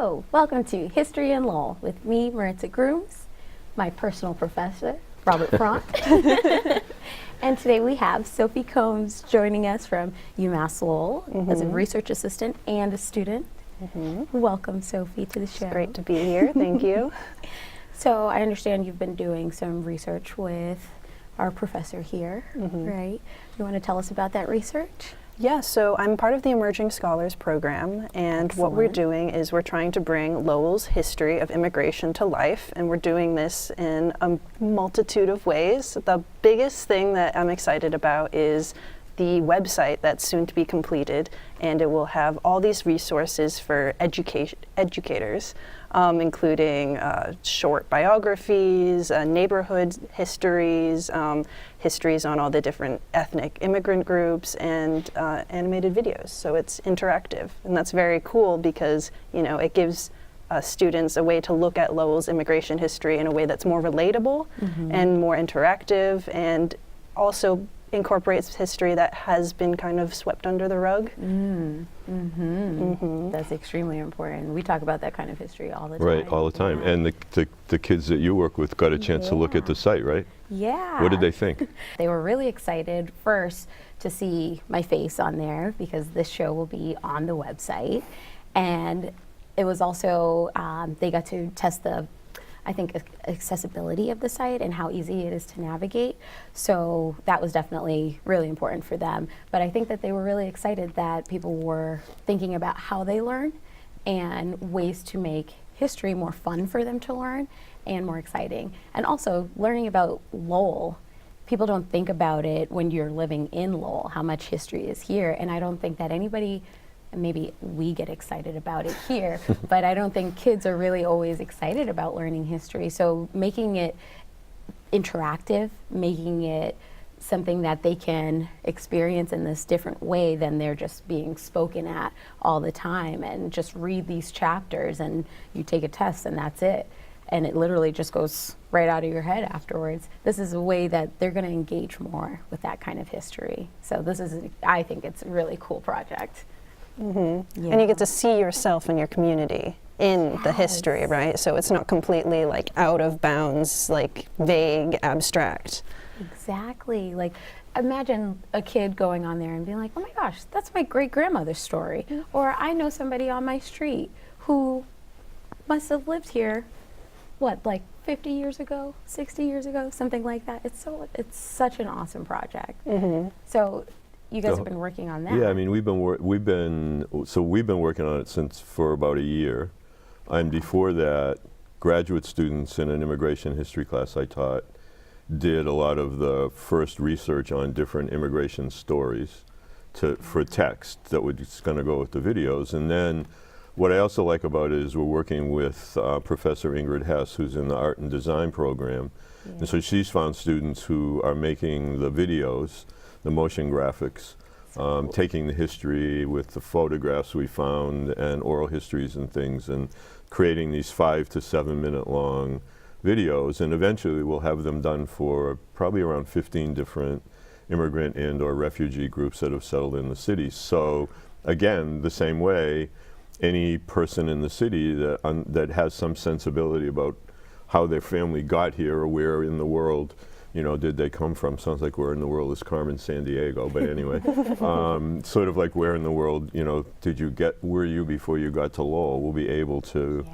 Hello, welcome to History in Lowell with me, Maritza Grooms, my personal professor, Robert Forrant. And today we have Sophie Combs joining us from UMass Lowell as a research assistant and a student. Welcome, Sophie, to the show. It's great to be here. Thank you. So I understand you've been doing some research with our professor here, right? You want to tell us about that research? Yeah, so I'm part of the Emerging Scholars Program, and what we're doing is we're trying to bring Lowell's history of immigration to life, and we're doing this in a multitude of ways. The biggest thing that I'm excited about is the website that's soon to be completed, and it will have all these resources for educators, including short biographies, neighborhood histories, histories on all the different ethnic immigrant groups, and animated videos. So it's interactive, and that's very cool because, you know, it gives students a way to look at Lowell's immigration history in a way that's more relatable and more interactive, and also incorporates history that has been kind of swept under the rug. That's extremely important. We talk about that kind of history all the time. Right, all the time. Yeah. And the kids that you work with got a chance to look at the site, right? Yeah. What did they think? They were really excited first to see my face on there because this show will be on the website. And it was also, they got to test the accessibility of the site and how easy it is to navigate. So that was definitely really important for them. But I think that they were really excited that people were thinking about how they learn and ways to make history more fun for them to learn and more exciting. And also learning about Lowell. People don't think about it when you're living in Lowell, how much history is here. And I don't think that anybody, and maybe we get excited about it here, but I don't think kids are really always excited about learning history. So making it interactive, making it something that they can experience in this different way than they're just being spoken at all the time, and just read these chapters and you take a test and that's it. And it literally just goes right out of your head afterwards. This is a way that they're gonna engage more with that kind of history. So this is, I think it's a really cool project. And you get to see yourself and your community in the history, right? So it's not completely like out of bounds, like vague, abstract. Exactly. Like, imagine a kid going on there and being like, oh my gosh, that's my great-grandmother's story. Or I know somebody on my street who must have lived here, what, like 50 years ago, 60 years ago, something like that. It's such an awesome project. So you guys have been working on that. Yeah, I mean, we've been working on it for about a year. And before that, graduate students in an immigration history class I taught did a lot of the first research on different immigration stories for text that was going to go with the videos. And then what I also like about it is we're working with Professor Ingrid Hess, who's in the art and design program. And so she's found students who are making the videos, the motion graphics, taking the history with the photographs we found and oral histories and things, and creating these 5 to 7 minute long videos. And eventually we'll have them done for probably around 15 different immigrant and or refugee groups that have settled in the city. So again, the same way, any person in the city that has some sensibility about how their family got here or where in the world, you know, did they come from? Sounds like where in the world is Carmen Sandiego, but anyway, sort of like where in the world, you know, were you before you got to Lowell? We'll be able to,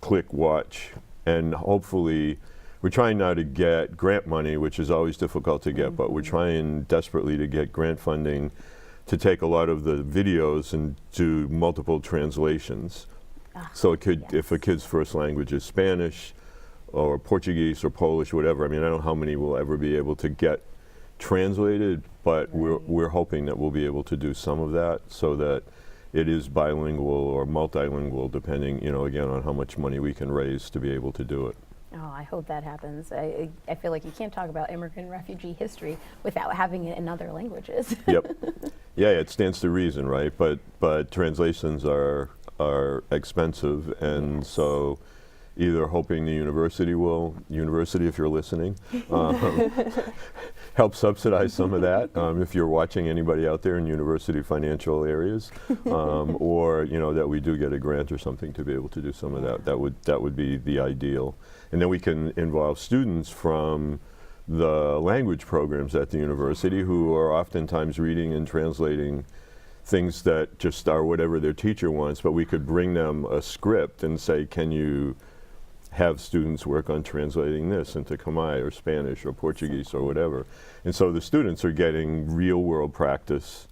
click watch, and hopefully, we're trying now to get grant money, which is always difficult to get, but we're trying desperately to get grant funding to take a lot of the videos and do multiple translations. So it could, if a kid's first language is Spanish, or Portuguese or Polish, whatever. I mean, I don't know how many we'll ever be able to get translated, but we're hoping that we'll be able to do some of that so that it is bilingual or multilingual, depending, you know, again, on how much money we can raise to be able to do it. Oh, I hope that happens. I feel like you can't talk about immigrant and refugee history without having it in other languages. Yep. Yeah, it stands to reason, right? But translations are expensive, and so either hoping the university if you're listening, help subsidize some of that if you're watching anybody out there in university financial areas, or that we do get a grant or something to be able to do some of that. That would be the ideal. And then we can involve students from the language programs at the university who are oftentimes reading and translating things that just are whatever their teacher wants, but we could bring them a script and say, can you have students work on translating this into Khmer or Spanish or Portuguese or whatever. And so the students are getting real world practice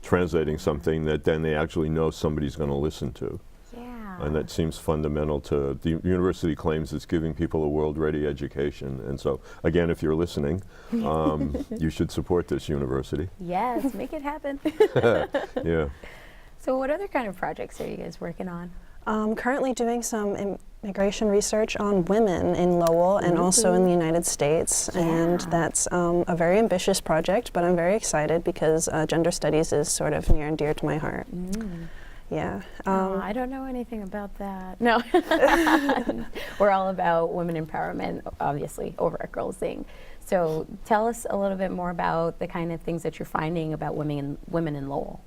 translating something that then they actually know somebody's going to listen to. Yeah. And that seems fundamental to, the university claims it's giving people a world-ready education. And so, again, if you're listening, you should support this university. Yes, make it happen. Yeah. So what other kind of projects are you guys working on? Currently doing some immigration research on women in Lowell and also in the United States, and that's a very ambitious project, but I'm very excited because gender studies is sort of near and dear to my heart. Yeah. I don't know anything about that. No. We're all about women empowerment, obviously, over at Girls Inc. So tell us a little bit more about the kind of things that you're finding about women in Lowell.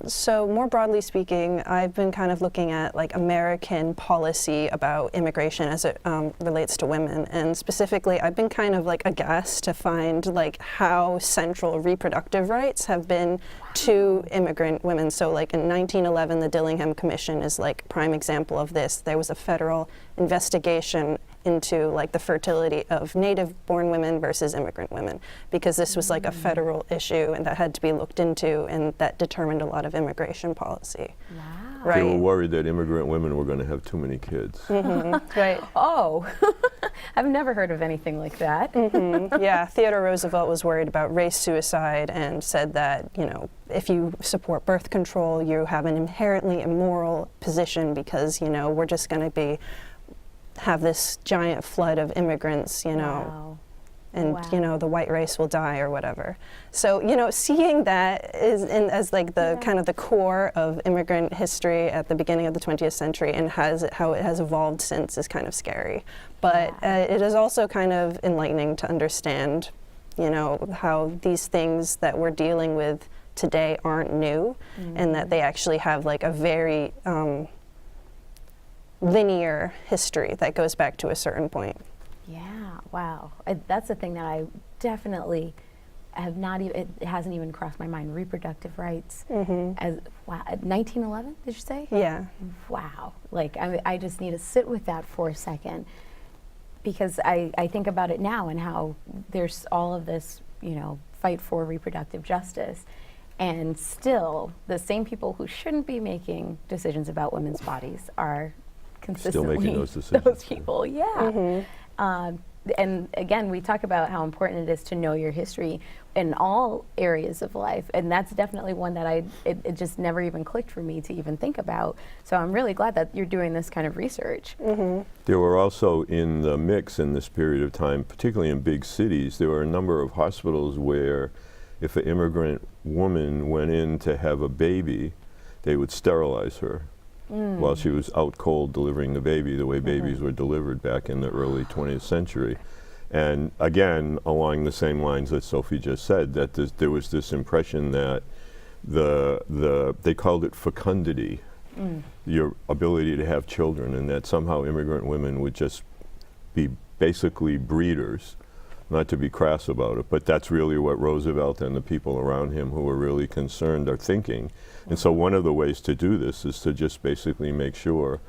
So more broadly speaking, I've been kind of looking at like American policy about immigration as it relates to women, and specifically I've been kind of like aghast to find like how central reproductive rights have been to immigrant women. So like in 1911, the Dillingham Commission is like a prime example of this. There was a federal investigation into like the fertility of native-born women versus immigrant women, because this was like a federal issue and that had to be looked into, and that determined a lot of immigration policy. Wow. Right. They were worried that immigrant women were going to have too many kids. Right. Oh, I've never heard of anything like that. Yeah, Theodore Roosevelt was worried about race suicide and said that, you know, if you support birth control, you have an inherently immoral position because, you know, we're just going to have this giant flood of immigrants, you know, and, you know, the white race will die or whatever. So, you know, seeing that as like the kind of the core of immigrant history at the beginning of the 20th century and how it has evolved since is kind of scary. But it is also kind of enlightening to understand, you know, how these things that we're dealing with today aren't new, and that they actually have like a very linear history that goes back to a certain point. Yeah, wow. That's the thing that I definitely have not even, it hasn't even crossed my mind. Reproductive rights. As 1911, did you say? Yeah. Wow. Like, I just need to sit with that for a second, because I think about it now and how there's all of this, you know, fight for reproductive justice. And still, the same people who shouldn't be making decisions about women's bodies are consistently still making those decisions. Those people, and again, we talk about how important it is to know your history in all areas of life, and that's definitely one that it just never even clicked for me to even think about. So I'm really glad that you're doing this kind of research. There were also in the mix in this period of time, particularly in big cities, there were a number of hospitals where if an immigrant woman went in to have a baby, they would sterilize her while she was out cold delivering the baby, the way babies were delivered back in the early 20th century. And again, along the same lines that Sophie just said, that there was this impression that they called it fecundity, your ability to have children, and that somehow immigrant women would just be basically breeders. Not to be crass about it, but that's really what Roosevelt and the people around him who were really concerned are thinking. And so one of the ways to do this is to just basically make sure,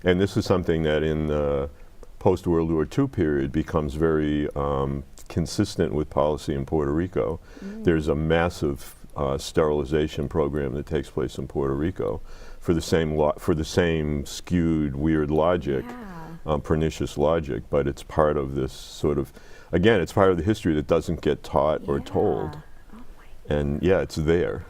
and this is something that in the post-World War II period becomes very consistent with policy in Puerto Rico. There's a massive sterilization program that takes place in Puerto Rico for the same skewed, weird logic, pernicious logic, but it's part of this sort of, again, it's part of the history that doesn't get taught or told. And it's there.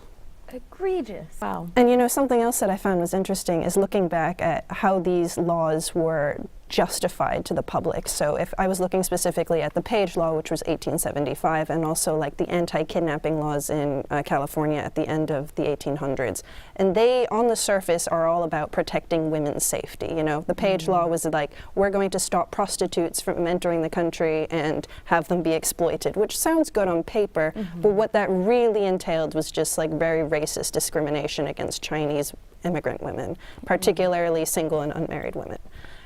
Egregious. Wow. And you know, something else that I found was interesting is looking back at how these laws were justified to the public. So if I was looking specifically at the Page Law, which was 1875, and also like the anti-kidnapping laws in California at the end of the 1800s, and they on the surface are all about protecting women's safety. You know, the Page Law was like, we're going to stop prostitutes from entering the country and have them be exploited, which sounds good on paper, but what that really entailed was just like very racist discrimination against Chinese immigrant women, particularly single and unmarried women.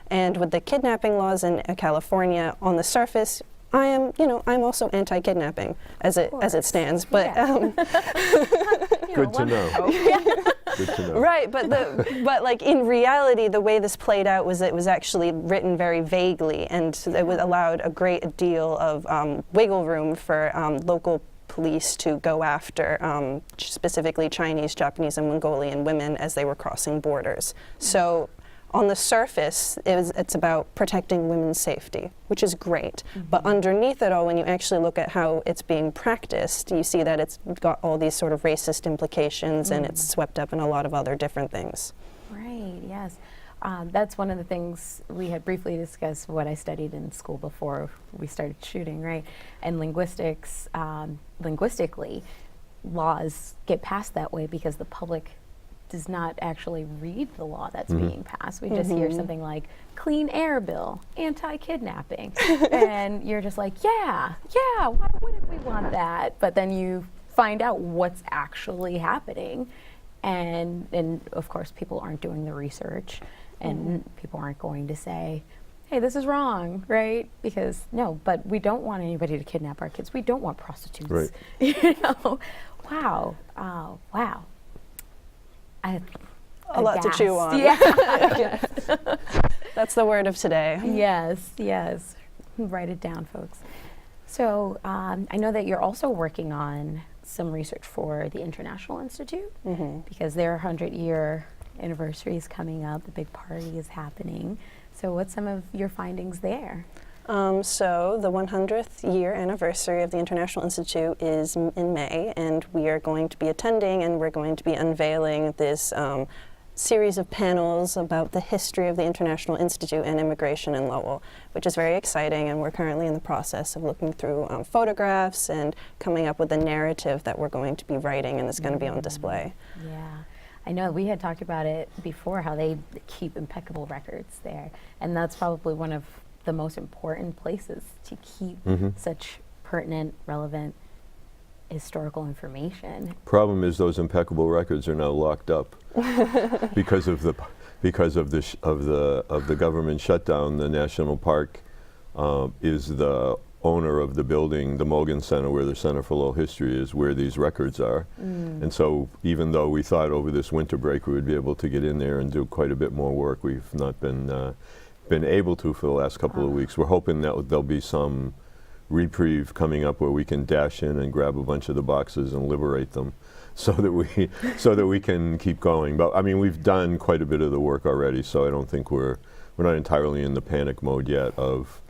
And with the kidnapping laws in California, on the surface, I am, you know, I'm also anti-kidnapping as it stands. But Good to know. Good to know. Right, but like in reality, the way this played out was it was actually written very vaguely, and it allowed a great deal of wiggle room for local police to go after specifically Chinese, Japanese, and Mongolian women as they were crossing borders. So on the surface, it's about protecting women's safety, which is great. But underneath it all, when you actually look at how it's being practiced, you see that it's got all these sort of racist implications and it's swept up in a lot of other different things. Right, yes. That's one of the things we had briefly discussed, what I studied in school before we started shooting, right? And linguistics, linguistically, laws get passed that way because the public does not actually read the law that's being passed. We just hear something like clean air bill, anti-kidnapping, and you're just like, yeah, why wouldn't we want that? But then you find out what's actually happening, and of course people aren't doing the research, and people aren't going to say, hey, this is wrong, right? Because no, but we don't want anybody to kidnap our kids. We don't want prostitutes. Right. You know, wow. A lot to chew on. Yeah. That's the word of today. Yes. Write it down, folks. So I know that you're also working on some research for the International Institute because their 100-year anniversary is coming up. The big party is happening. So what's some of your findings there? So the 100th year anniversary of the International Institute is in May, and we are going to be attending, and we're going to be unveiling this series of panels about the history of the International Institute and immigration in Lowell, which is very exciting, and we're currently in the process of looking through photographs and coming up with a narrative that we're going to be writing, and it's going to be on display. Yeah. I know we had talked about it before, how they keep impeccable records there, and that's probably one of the most important places to keep such pertinent, relevant historical information. Problem is, those impeccable records are now locked up because of the government shutdown. The national park is the owner of the building, the Mogan Center, where the Center for Lowell History is, where these records are. And so even though we thought over this winter break we would be able to get in there and do quite a bit more work, we've not been able to for the last couple of weeks. We're hoping that there'll be some reprieve coming up where we can dash in and grab a bunch of the boxes and liberate them so that we can keep going. But I mean, we've done quite a bit of the work already, so I don't think we're not entirely in the panic mode yet of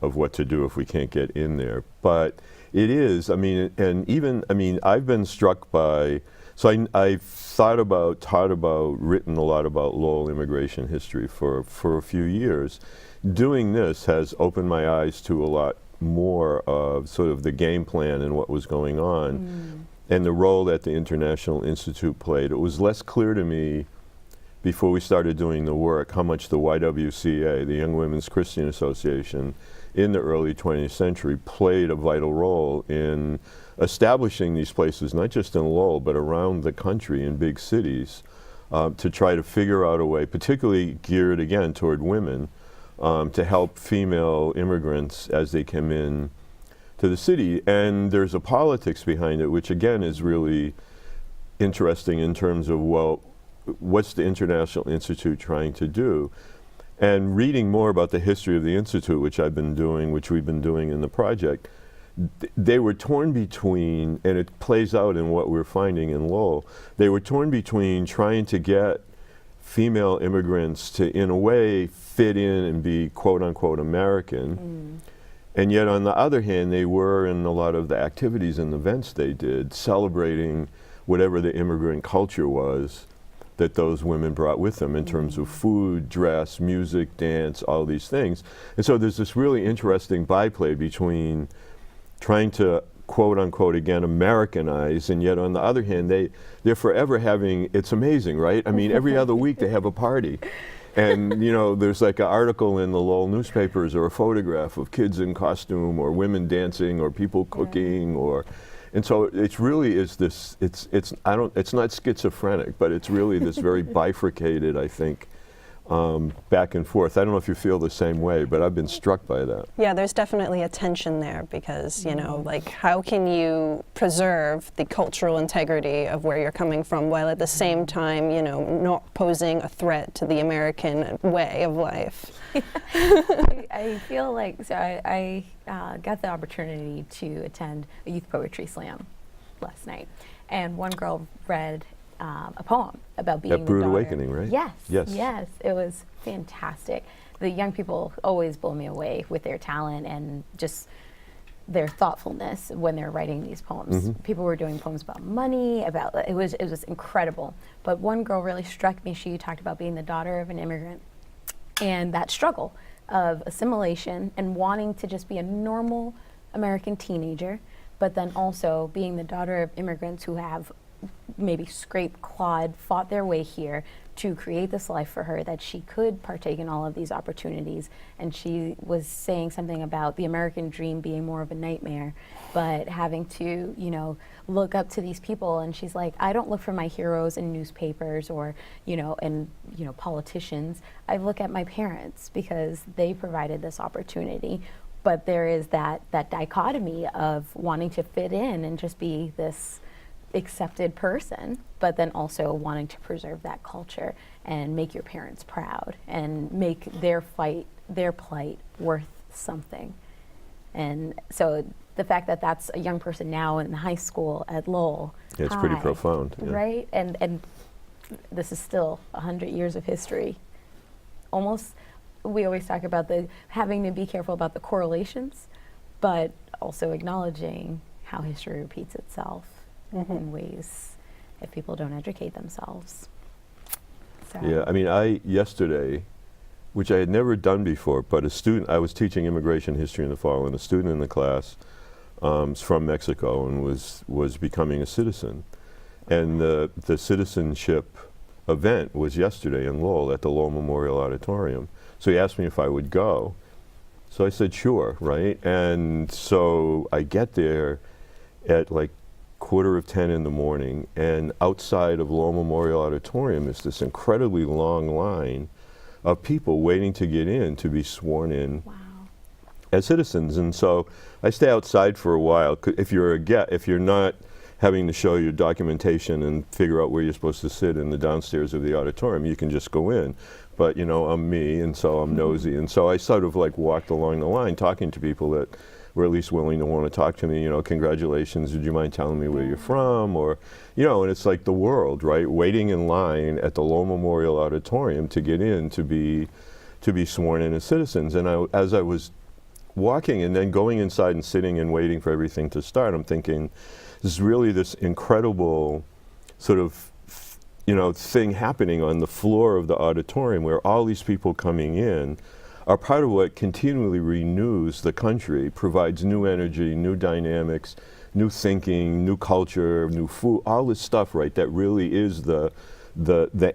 what to do if we can't get in there. But it is, I mean, and even, I mean, I've been struck by, so I've thought about, taught about, written a lot about Lowell immigration history for a few years. Doing this has opened my eyes to a lot more of sort of the game plan and what was going on and the role that the International Institute played. It was less clear to me before we started doing the work how much the YWCA, the Young Women's Christian Association, in the early 20th century played a vital role in establishing these places, not just in Lowell, but around the country in big cities, to try to figure out a way, particularly geared again toward women, to help female immigrants as they come in to the city. And there's a politics behind it, which again is really interesting in terms of, well, what's the International Institute trying to do? And reading more about the history of the Institute, which we've been doing in the project, they were torn between, and it plays out in what we're finding in Lowell, they were torn between trying to get female immigrants to, in a way, fit in and be quote-unquote American. And yet, on the other hand, they were, in a lot of the activities and events they did, celebrating whatever the immigrant culture was that those women brought with them in terms of food, dress, music, dance, all these things. And so there's this really interesting byplay between trying to, quote unquote, again, Americanize, and yet on the other hand, they're forever having, it's amazing, right? I mean, every other week they have a party. And, you know, there's like an article in the Lowell newspapers or a photograph of kids in costume or women dancing or people cooking or, and so it's really is this, it's not schizophrenic, but it's really this very bifurcated, I think, back and forth. I don't know if you feel the same way, but I've been struck by that. Yeah, there's definitely a tension there because, you know, like how can you preserve the cultural integrity of where you're coming from while at the same time, you know, not posing a threat to the American way of life? I feel like, so I got the opportunity to attend a youth poetry slam last night, and one girl read a poem about being That Brood the daughter. Awakening, right? Yes, Yes. yes, it was fantastic. The young people always blow me away with their talent and just their thoughtfulness when they're writing these poems. People were doing poems about money, about, it was incredible. But one girl really struck me. She talked about being the daughter of an immigrant and that struggle of assimilation and wanting to just be a normal American teenager, but then also being the daughter of immigrants who have maybe scraped, clawed, fought their way here to create this life for her that she could partake in all of these opportunities. And she was saying something about the American dream being more of a nightmare, but having to, you know, look up to these people. And she's like, I don't look for my heroes in newspapers or, you know, politicians. I look at my parents because they provided this opportunity. But there is that dichotomy of wanting to fit in and just be this accepted person, but then also wanting to preserve that culture and make your parents proud and make their plight worth something. And so the fact that that's a young person now in high school at Lowell, Yeah, it's pretty profound. Yeah. right? And this is still 100 years of history. Almost, we always talk about having to be careful about the correlations, but also acknowledging how history repeats itself in ways if people don't educate themselves. So. Yeah, I mean, yesterday, which I had never done before, but I was teaching immigration history in the fall, and a student in the class is from Mexico and was becoming a citizen. And the citizenship event was yesterday in Lowell at the Lowell Memorial Auditorium. So he asked me if I would go. So I said, sure, right? And so I get there at like 9:45 in the morning, and outside of Lowell Memorial Auditorium is this incredibly long line of people waiting to get in to be sworn in as citizens. And so I stay outside for a while. If you're not having to show your documentation and figure out where you're supposed to sit in the downstairs of the auditorium, you can just go in. But you know, I'm me, and so I'm nosy, and so I sort of like walked along the line talking to people that were at least willing to want to talk to me, you know, congratulations, would you mind telling me where you're from, or, you know, and it's like the world, right, waiting in line at the Lowell Memorial Auditorium to get in to be sworn in as citizens. And as I was walking and then going inside and sitting and waiting for everything to start, I'm thinking, this is really this incredible sort of, you know, thing happening on the floor of the auditorium where all these people coming in are part of what continually renews the country, provides new energy, new dynamics, new thinking, new culture, new food, all this stuff, right, that really is the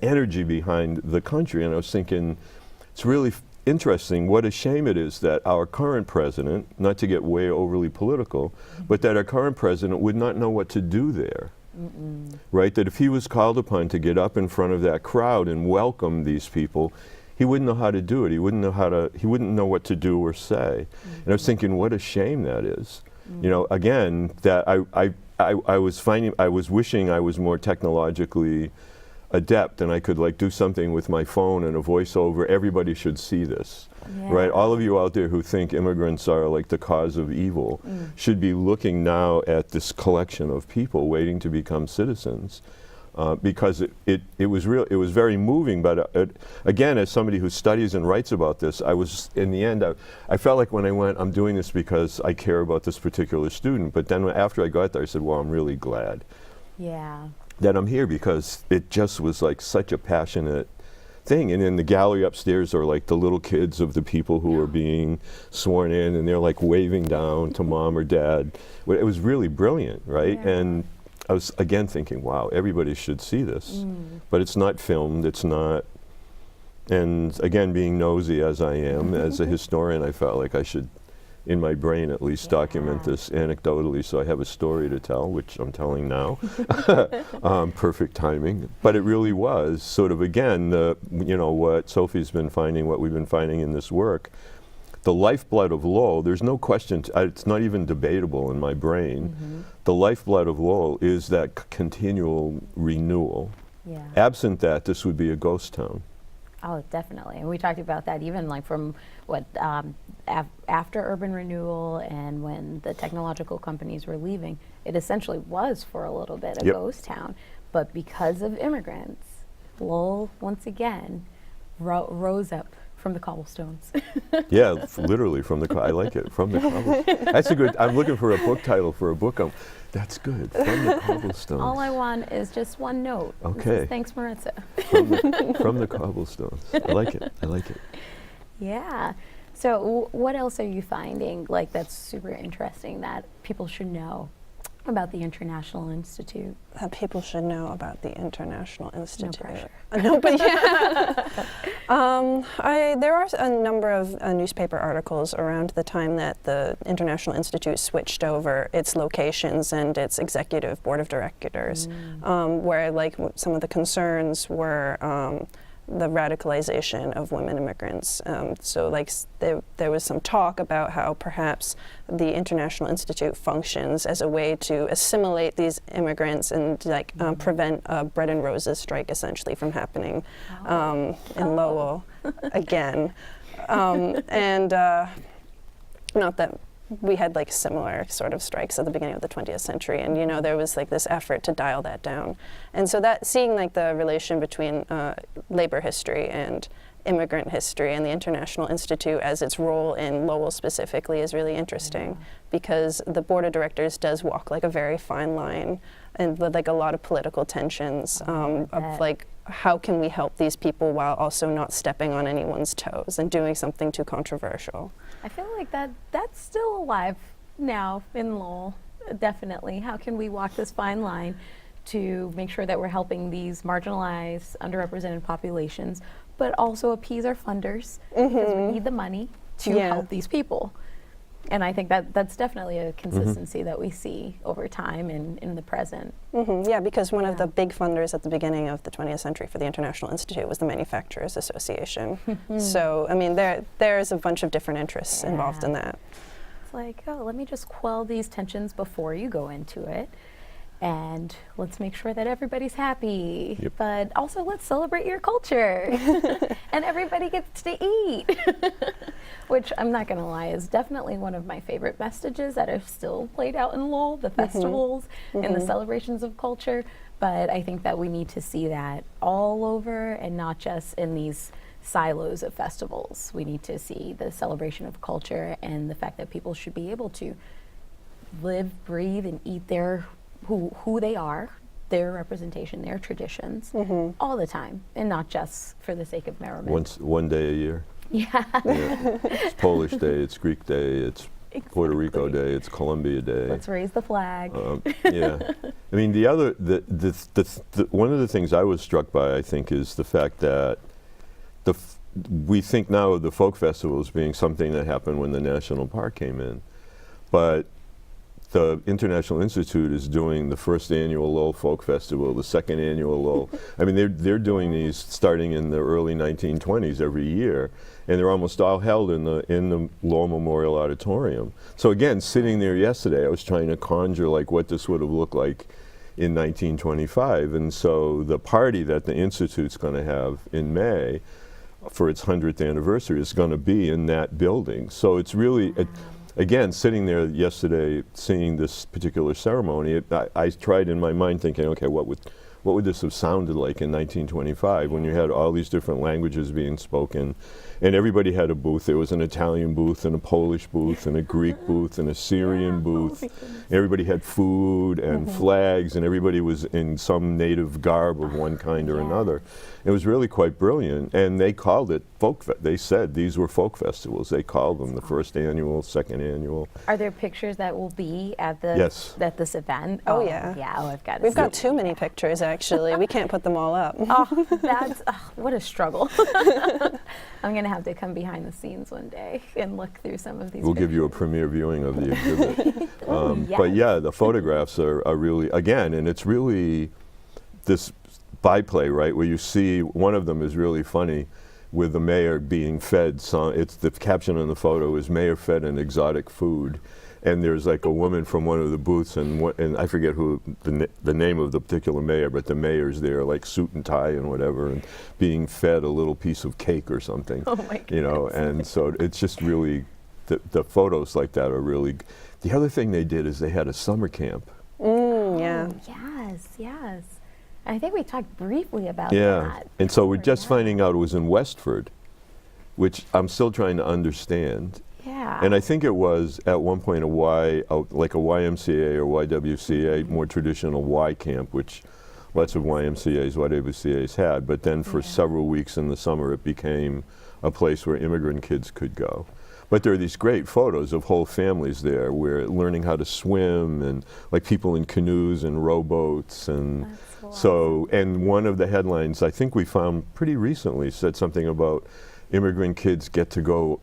energy behind the country. And I was thinking, it's really interesting what a shame it is that our current president, not to get way overly political, but that our current president would not know what to do there. Right, that if he was called upon to get up in front of that crowd and welcome these people, he wouldn't know how to do it. He wouldn't know what to do or say. And I was thinking, what a shame that is. You know, again, that I was wishing I was more technologically adept and I could like do something with my phone and a voiceover. Everybody should see this, right? All of you out there who think immigrants are like the cause of evil should be looking now at this collection of people waiting to become citizens. Because it was very moving, but again, as somebody who studies and writes about this, in the end, I felt like when I went, I'm doing this because I care about this particular student, but then after I got there, I said, well, I'm really glad. Yeah. that I'm here because it just was like such a passionate thing. And in the gallery upstairs are like the little kids of the people who were being sworn in, and they're like waving down to mom or dad. It was really brilliant, right? Yeah. And I was again thinking, wow, everybody should see this. But it's not filmed, it's not. And again, being nosy as I am, as a historian, I felt like I should, in my brain at least, document this anecdotally so I have a story to tell, which I'm telling now. Perfect timing. But it really was sort of, again, what Sophie's been finding, what we've been finding in this work, the lifeblood of Lowell, there's no question, it's not even debatable in my brain. The lifeblood of Lowell is that continual renewal. Yeah. Absent that, this would be a ghost town. Oh, definitely. And we talked about that even like from after urban renewal and when the technological companies were leaving, it essentially was for a little bit a ghost town. But because of immigrants, Lowell once again rose up from the cobblestones. Yeah, literally from the, I like it, from the cobblestones. That's a good, I'm looking for a book title for a book. That's good, from the cobblestones. All I want is just one note. Okay. Says, thanks, Maritza. From the cobblestones. I like it, I like it. Yeah. So what else are you finding like that's super interesting that people should know about the International Institute? That people should know about the International Institute. No pressure. No, but yeah. There are a number of newspaper articles around the time that the International Institute switched over its locations and its executive board of directors, where like some of the concerns were the radicalization of women immigrants. So like there was some talk about how perhaps the International Institute functions as a way to assimilate these immigrants and like prevent a bread and roses strike essentially from happening in Lowell again. And not that we had like similar sort of strikes at the beginning of the 20th century, and you know there was like this effort to dial that down. And so that seeing like the relation between labor history and immigrant history and the International Institute as its role in Lowell specifically is really interesting, because the board of directors does walk like a very fine line and with like a lot of political tensions of like how can we help these people while also not stepping on anyone's toes and doing something too controversial. I feel like that's still alive now in Lowell, definitely. How can we walk this fine line to make sure that we're helping these marginalized, underrepresented populations, but also appease our funders because we need the money to help these people. And I think that's definitely a consistency that we see over time and in the present. Yeah, because one of the big funders at the beginning of the 20th century for the International Institute was the Manufacturers Association. So, I mean, there's a bunch of different interests involved in that. It's like, oh, let me just quell these tensions before you go into it. And let's make sure that everybody's happy, but also let's celebrate your culture and everybody gets to eat, which I'm not gonna lie is definitely one of my favorite vestiges that are still played out in Lowell, the festivals and the celebrations of culture. But I think that we need to see that all over and not just in these silos of festivals. We need to see the celebration of culture and the fact that people should be able to live, breathe, and eat their who they are, their representation, their traditions, all the time, and not just for the sake of merriment. One day a year. Yeah. It's Polish Day, it's Greek Day, it's Puerto Rico Day, it's Columbia Day. Let's raise the flag. Yeah. I mean, one of the things I was struck by, I think, is the fact that we think now of the folk festival as being something that happened when the national park came in, but the International Institute is doing the first annual Lowell Folk Festival, the second annual Lowell. I mean, they're doing these starting in the early 1920s every year, and they're almost all held in the Lowell Memorial Auditorium. So again, sitting there yesterday, I was trying to conjure like what this would have looked like in 1925, and so the party that the Institute's going to have in May for its 100th anniversary is going to be in that building. So it's really. Again, sitting there yesterday, seeing this particular ceremony, I tried in my mind thinking, okay, what would this have sounded like in 1925 when you had all these different languages being spoken, And everybody had a booth. There was an Italian booth and a Polish booth and a Greek booth and a Syrian booth. Everybody had food and flags, and everybody was in some native garb of one kind or another. It was really quite brilliant, and they called it they said these were folk festivals. They called them the first annual, second annual. Are there pictures that will be at the Yes. at this event? Oh, yeah. Yeah, oh, I've got to We've see got it. too many pictures, actually. We can't put them all up. Oh, that's what a struggle. I'm going to have to come behind the scenes one day and look through some of these We'll give you a pictures. premiere viewing of the exhibit. Yes. But yeah, the photographs are really, again, and it's really this byplay, right, where you see one of them is really funny with the mayor being fed it's the caption on the photo is "Mayor fed an exotic food," and there's like a woman from one of the booths, and I forget who the name of the particular mayor, but the mayor's there like suit and tie and whatever, and being fed a little piece of cake or something. Oh my You know, and so it's just really the photos like that are really. The other thing they did is they had a summer camp. Yeah. Yes, yes. I think we talked briefly about Yeah, that. and so we're before, just yeah. finding out it was in Westford, which I'm still trying to understand. Yeah. And I think it was at one point like a YMCA or YWCA, more traditional Y camp, which lots of YMCAs, YWCAs had. But then for several weeks in the summer, it became a place where immigrant kids could go. But there are these great photos of whole families there, where learning how to swim and like people in canoes and rowboats and. That's So, and one of the headlines I think we found pretty recently said something about immigrant kids get to go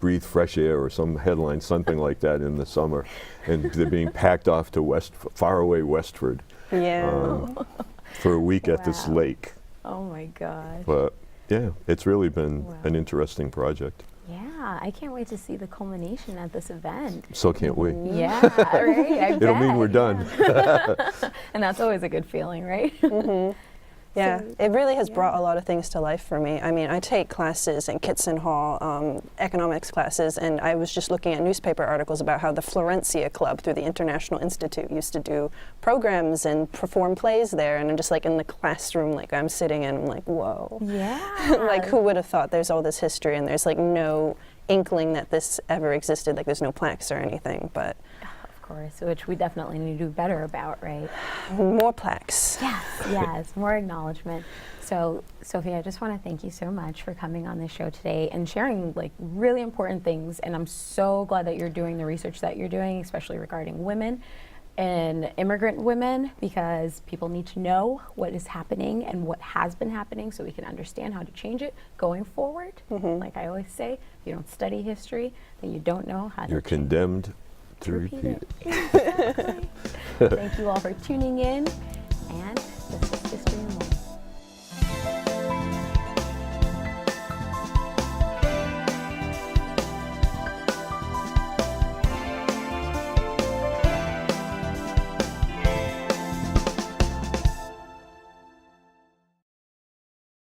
breathe fresh air, or some headline, something like that, in the summer, and they're being packed off to faraway Westford Yeah. for a week at this Wow. lake. Oh my gosh. But yeah, it's really been Wow. an interesting project. Yeah, I can't wait to see the culmination at this event. So can't we? Yeah, right? I It'll mean bet, we're done. yeah. And that's always a good feeling, right? Yeah, So, it really has brought a lot of things to life for me. I mean, I take classes in Kitson Hall, economics classes, and I was just looking at newspaper articles about how the Florencia Club through the International Institute used to do programs and perform plays there, and I'm just like in the classroom, like I'm sitting and I'm like, whoa. Yeah. Like, who would have thought there's all this history and there's like no inkling that this ever existed, like there's no plaques or anything, but Of course, which we definitely need to do better about, right? more plaques. Yes, yes, more acknowledgement. So, Sophie, I just want to thank you so much for coming on the show today and sharing like really important things. And I'm so glad that you're doing the research that you're doing, especially regarding women and immigrant women, because people need to know what is happening and what has been happening so we can understand how to change it going forward. Like I always say, if you don't study history, then you don't know how You're to change condemned to repeat repeat it. it. Exactly. Thank you all for tuning in, and